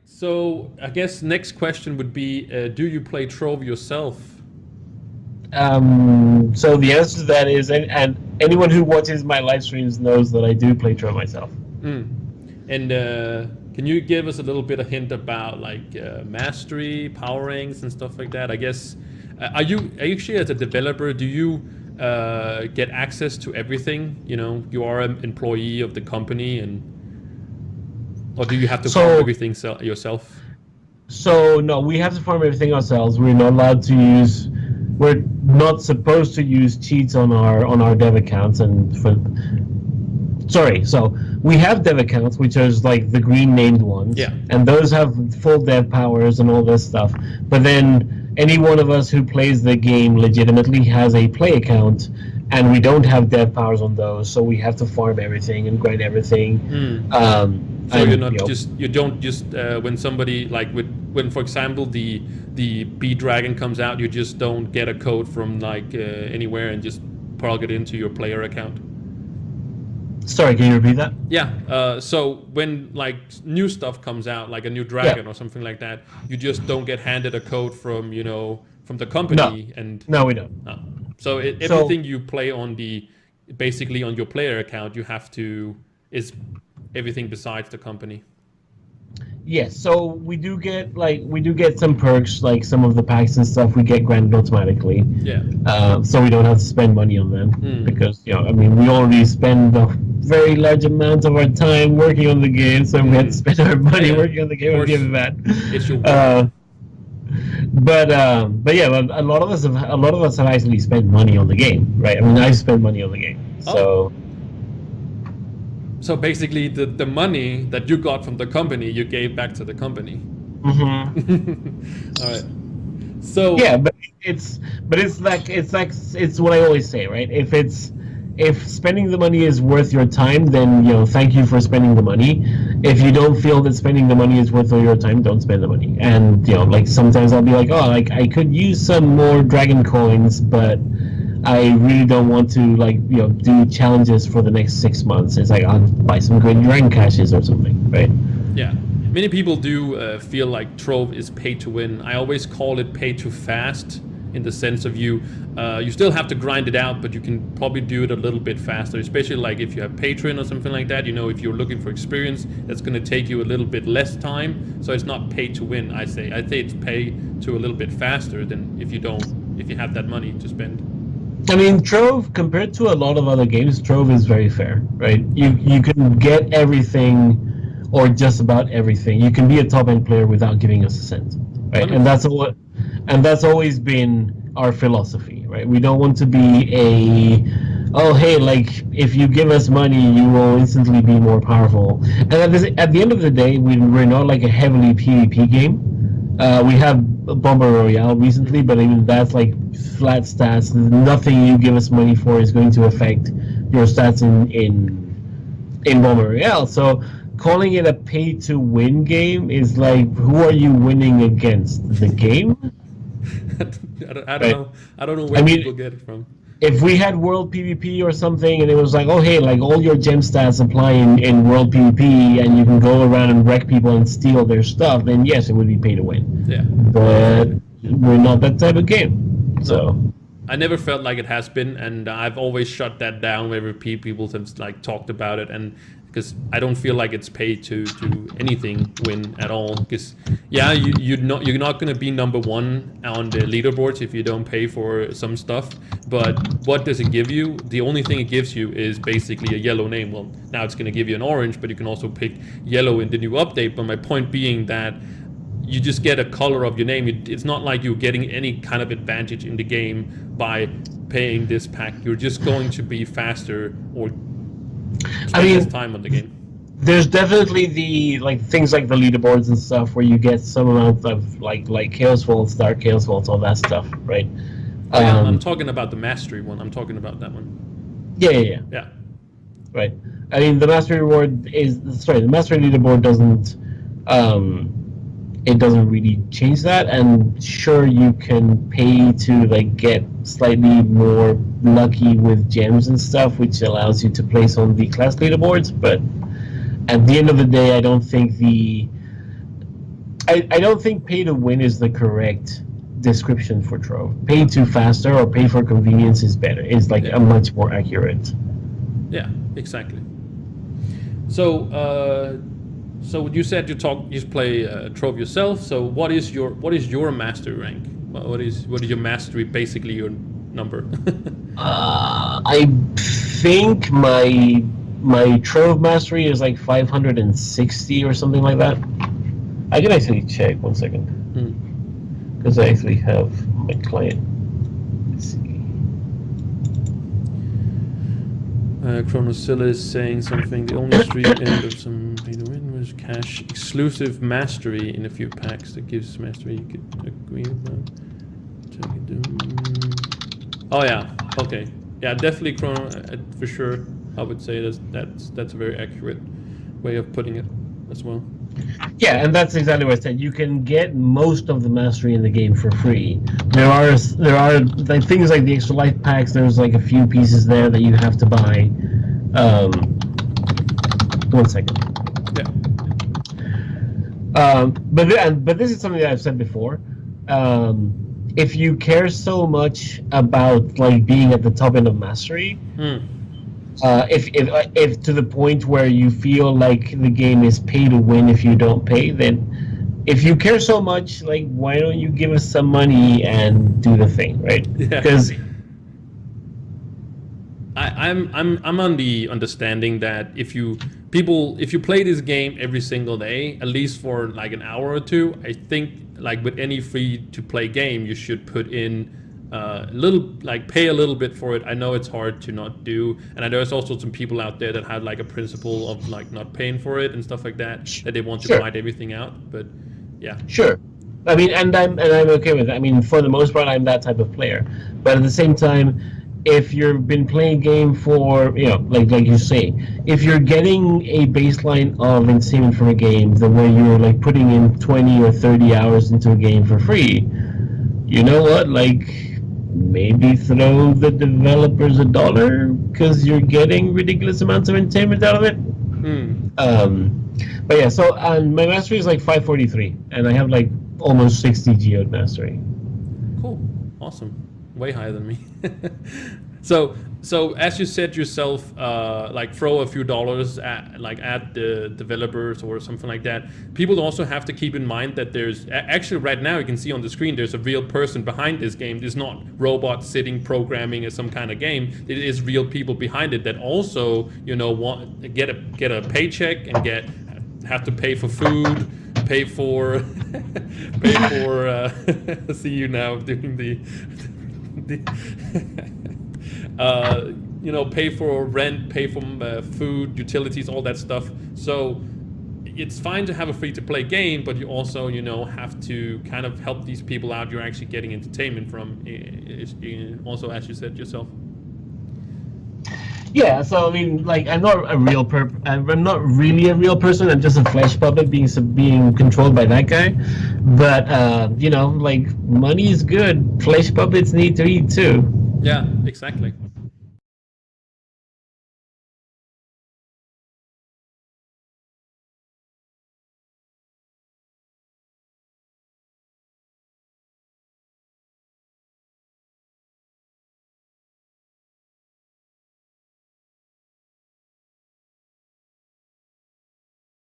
So I guess next question would be, do you play Trove yourself? So the answer to that is, and anyone who watches my live streams knows that I do play Trove myself. Mm. And can you give us a little bit of hint about like mastery, power ranks, and stuff like that? I guess are you actually as a developer, do you get access to everything? You know, you are an employee of the company, and or do you have to farm So, everything yourself? so no, we have to farm everything ourselves. We're not allowed to use. We're not supposed to use cheats on our dev accounts, and for sorry, so we have dev accounts, which are like the green named ones, Yeah. and those have full dev powers and all this stuff. But then any one of us who plays the game legitimately has a play account, and we don't have dev powers on those, so we have to farm everything and grind everything. Mm. So you're And not just you don't just when somebody like when for example the B dragon comes out, you just don't get a code from like anywhere and just plug it into your player account. sorry, can you repeat that? Yeah. So when like new stuff comes out, like a new Yeah. dragon or something like that, you just don't get handed a code from from the No, company and no, we don't. uh, so So everything you play on the basically on your player account, you have to is everything besides the company. yes, so we do get some perks, like some of the packs and stuff we get granted automatically. Yeah. So we don't have to spend money on them Mm. because I mean, we already spend a very large amount of our time working on the game, so we had to Mm. spend our money Yeah. working on the Of game. It would course, give it bad. it's your work. Uh, but yeah, a lot of us have actually spent money on the game, right? I mean, I've spent money on the game, Oh, so so basically the money that you got from the company, you gave back to the company. mhm. All right. So Yeah, but it's what I always say, right? If spending the money is worth your time, then thank you for spending the money. If you don't feel that spending the money is worth your time, don't spend the money. And like sometimes I'll be like, oh, like I could use some more dragon coins, but I really don't want to like do challenges for the next 6 months. It's like I'll buy some great dragon caches or something, right? yeah, many people do feel like Trove is pay to win. I always call it pay to fast in the sense of you still have to grind it out, but you can probably do it a little bit faster, especially like if you have Patreon or something like that. If you're looking for experience, that's going to take you a little bit less time. So it's not pay to win. I say it's pay to a little bit faster than if you have that money to spend. I mean, Trove, compared to a lot of other games, Trove is very fair, right? You can get everything, or just about everything. You can be a top end player without giving us a cent, right? And that's 100%. all. And that's always been our philosophy, right? We don't want to be oh hey, like if you give us money, you will instantly be more powerful. And at the end of the day, we're not like a heavily PvP game. We have Bomber Royale recently, but even that's like flat stats. Nothing you give us money for is going to affect your stats in Bomber Royale. So calling it a pay-to-win game is like, who are you winning against? The game? I don't Right. know. I don't know I where mean, people get it from. if we had World PvP or something, and it was like, oh hey, like all your gem stats apply in World PvP, and you can go around and wreck people and steal their stuff, then yes, it would be pay to win. Yeah. But we're not that type of game, No. so I never felt like it has been, and I've always shut that down whenever people have like talked about it, and because I don't feel like it's paid to anything win at all. Because yeah, you're not gonna be number one on the leaderboards if you don't pay for some stuff. But what does it give you? The only thing it gives you is basically a yellow name. Well, now it's gonna give you an orange, but you can also pick yellow in the new update. But my point being that you just get a color of your name. It's not like you're getting any kind of advantage in the game by paying this pack. You're just going to be faster or I spend less mean, time on the game. there's definitely the like things like the leaderboards and stuff where you get some amount of like chaos vaults, dark chaos vaults, all that stuff, right? Oh yeah, I'm Um, talking about the mastery one. I'm talking about that one. yeah, yeah, yeah, Yeah. right. I mean, the mastery leaderboard doesn't um, it doesn't really change that. And sure, you can pay to like get slightly more lucky with gems and stuff, which allows you to place on the class leaderboards. But at the end of the day, I don't think I don't think pay to win is the correct description for Trove. Pay to faster or pay for convenience is better. It's like a much more accurate. Yeah, exactly. So, so you said you play Trove yourself. So what is your mastery rank? What is your mastery? Basically, your number. I think my Trove mastery is like 560 or something like that. I can actually check 1 second because I actually have my client. Let's see. Chronosilla is saying something. The only stream end of some pay to win was cash exclusive mastery in a few packs that gives mastery. You could agree with that. Oh yeah. Okay. Yeah, definitely Chrono for sure. I would say that's a very accurate way of putting it as well. Yeah, and that's exactly what I said. You can get most of the mastery in the game for free. There are like things like the extra life packs. There's like a few pieces there that you have to buy. 1 second. Yeah. But this is something that I've said before. If you care so much about like being at the top end of mastery. If to the point where you feel like the game is pay to win if you don't pay, then if you care so much, like why don't you give us some money and do the thing, right? Because I'm on the understanding that if you play this game every single day, at least for like an hour or two, I think like with any free to play game, you should put in pay a little bit for it. I know it's hard to not do, and I know there's also some people out there that have like a principle of like not paying for it and stuff like that they want to find everything out. But yeah, sure. I mean, and I'm okay with it. I mean, for the most part, I'm that type of player. But at the same time, if you've been playing a game for like you say, if you're getting a baseline of entertainment from a game, the way you're like putting in 20 or 30 hours into a game for free, you know what, like. Maybe throw the developers $1 because you're getting ridiculous amounts of entertainment out of it. But yeah, so my mastery is like 543, and I have like almost 60 geode mastery. Cool, awesome, way higher than me. So as you said yourself, like throw a few dollars at the developers or something like that. People also have to keep in mind that there's actually right now you can see on the screen there's a real person behind this game. It's not robots sitting programming as some kind of game. It is real people behind it that also want get a paycheck and have to pay for food, pay for see you now doing the pay for rent, pay for food, utilities, all that stuff. So it's fine to have a free-to-play game, but you also, have to kind of help these people out you're actually getting entertainment from, also, as you said yourself. Yeah, so I mean, like, I'm not really a real person. I'm just a flesh puppet being controlled by that guy. But like, money is good. Flesh puppets need to eat too. Yeah, exactly.